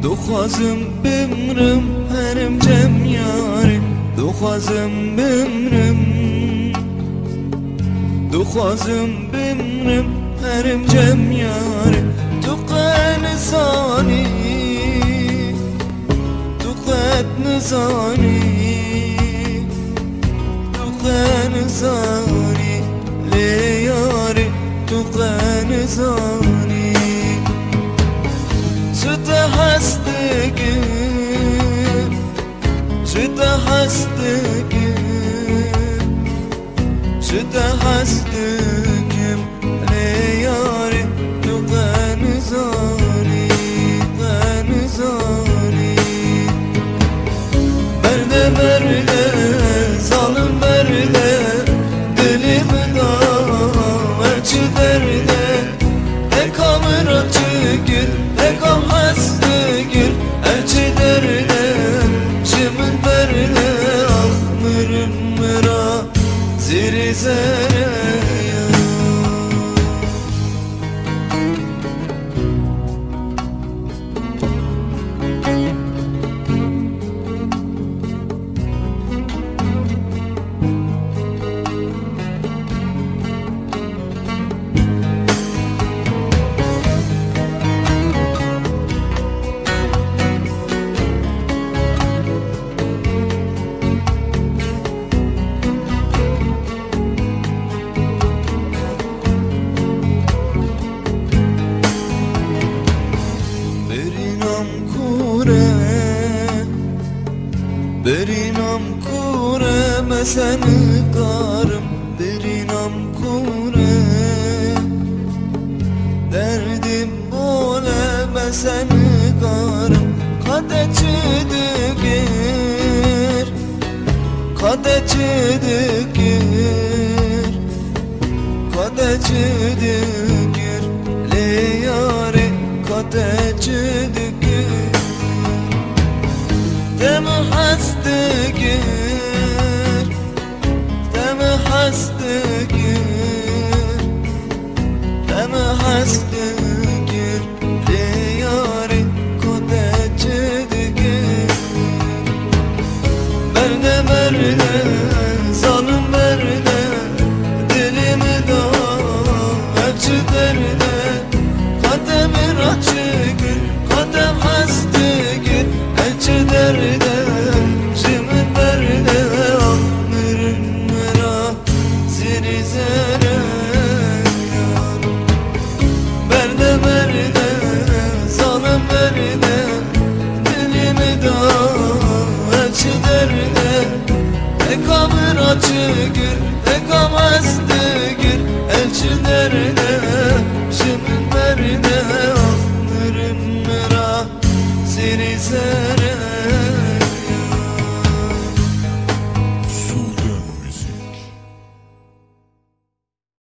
دخوازم بمرم هرم جم یاری دخوازم بمرم دخوازم بمرم هرم جم یاری تو قنزانی تو قد نزانی تو قنزانی لیاری تو قنزانی شده هستگی شده هستگی شده هستگیم لیاری تو قنزانی قنزانی برده برده ظالم برده دلیم دار چی درده ekam raçı gir ekam hastı gir elçi derine şimin berne ahmırım mera ziri zere برینم کوره مثل کارم برینم کوره دردیم بوله مثل کارم قده چی دگیر قده چی دگیر قده چی دگیر لیاری قده چی دگیر دم هستگیر دم هستگیر دم هستگیر لیاری کده چدگیر برده برده ظالم برده دلیم دار چه درده قدم را چگیر قدم هستگیر elçi derde şimin berde ahmırın mera ziri zere berde berde zalim berde dilimi da elçi derde ekamır açı gir ekam hastı gir elçi derde şimin berde ahmırın mera ziri zere